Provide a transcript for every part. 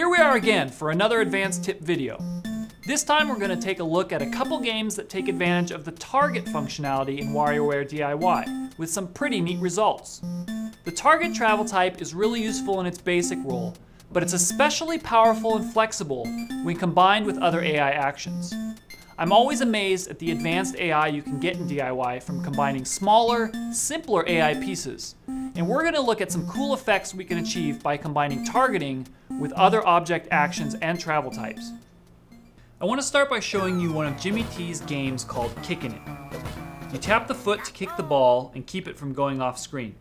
Here we are again for another advanced tip video. This time we're going to take a look at a couple games that take advantage of the target functionality in WarioWare D.I.Y. with some pretty neat results. The target travel type is really useful in its basic role, but it's especially powerful and flexible when combined with other AI actions. I'm always amazed at the advanced AI you can get in DIY from combining smaller, simpler AI pieces. And we're going to look at some cool effects we can achieve by combining targeting with other object actions and travel types. I want to start by showing you one of Jimmy T's games called Kickin' It. You tap the foot to kick the ball and keep it from going off screen.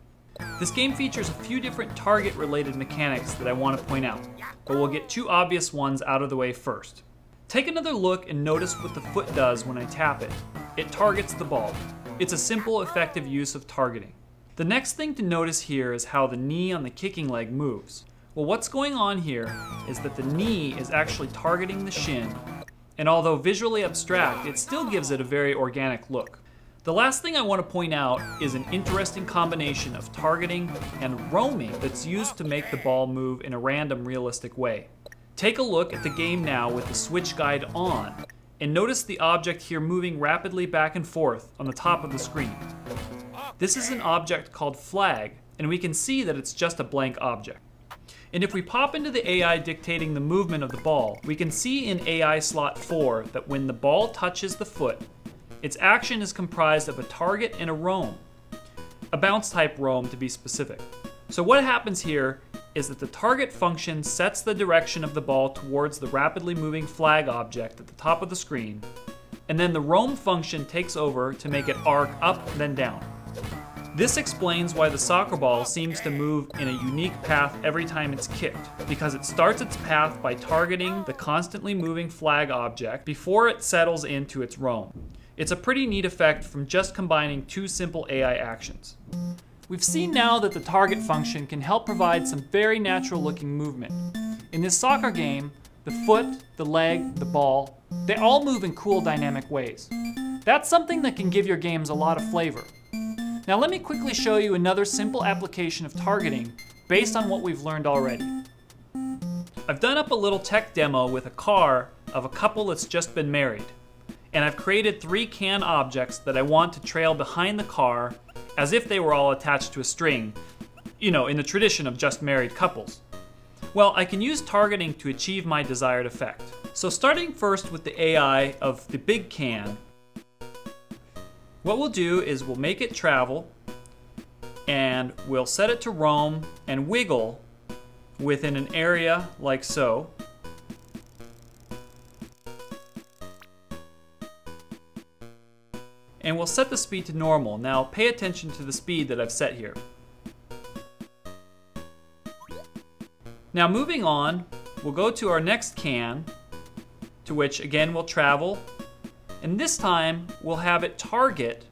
This game features a few different target-related mechanics that I want to point out, but we'll get two obvious ones out of the way first. Take another look and notice what the foot does when I tap it. It targets the ball. It's a simple, effective use of targeting. The next thing to notice here is how the knee on the kicking leg moves. Well, what's going on here is that the knee is actually targeting the shin, and although visually abstract, it still gives it a very organic look. The last thing I want to point out is an interesting combination of targeting and roaming that's used to make the ball move in a random, realistic way. Take a look at the game now with the switch guide on, and notice the object here moving rapidly back and forth on the top of the screen. This is an object called flag, and we can see that it's just a blank object. And if we pop into the AI dictating the movement of the ball, we can see in AI slot 4 that when the ball touches the foot, its action is comprised of a target and a roam. A bounce type roam to be specific. So what happens here is that the target function sets the direction of the ball towards the rapidly moving flag object at the top of the screen, and then the roam function takes over to make it arc up then down. This explains why the soccer ball seems to move in a unique path every time it's kicked, because it starts its path by targeting the constantly moving flag object before it settles into its roam. It's a pretty neat effect from just combining two simple AI actions. We've seen now that the target function can help provide some very natural looking movement. In this soccer game, the foot, the leg, the ball, they all move in cool dynamic ways. That's something that can give your games a lot of flavor. Now let me quickly show you another simple application of targeting based on what we've learned already. I've done up a little tech demo with a car of a couple that's just been married. And I've created 3 can objects that I want to trail behind the car as if they were all attached to a string, you know, in the tradition of just married couples. Well, I can use targeting to achieve my desired effect. So starting first with the AI of the big can, what we'll do is we'll make it travel, and we'll set it to roam and wiggle within an area like so. And we'll set the speed to normal. Now pay attention to the speed that I've set here. Now moving on, we'll go to our next can, to which again we'll travel, and this time we'll have it target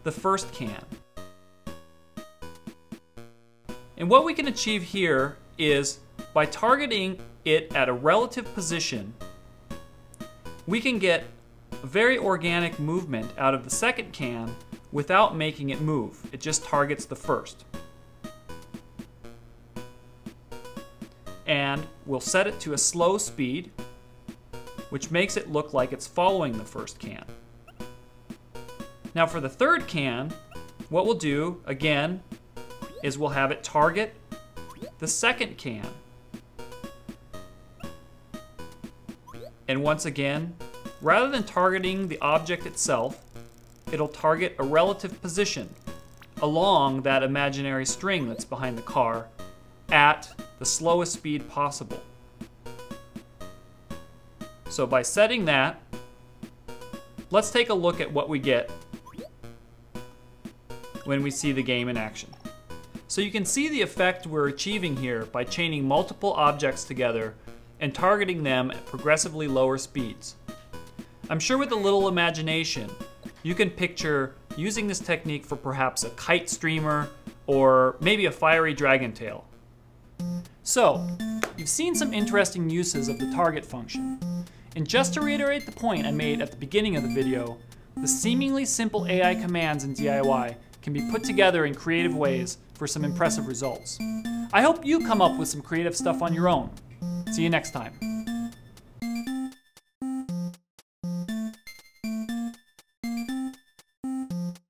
the first can. And what we can achieve here is by targeting it at a relative position, we can get very organic movement out of the second can without making it move. It just targets the first. And we'll set it to a slow speed, which makes it look like it's following the first can. Now for the third can, what we'll do, again, is we'll have it target the second can. And once again, rather than targeting the object itself, it'll target a relative position along that imaginary string that's behind the car at the slowest speed possible. So by setting that, let's take a look at what we get when we see the game in action. So you can see the effect we're achieving here by chaining multiple objects together and targeting them at progressively lower speeds. I'm sure with a little imagination, you can picture using this technique for perhaps a kite streamer or maybe a fiery dragon tail. So, you've seen some interesting uses of the target function. And just to reiterate the point I made at the beginning of the video, the seemingly simple AI commands in DIY can be put together in creative ways for some impressive results. I hope you come up with some creative stuff on your own. See you next time.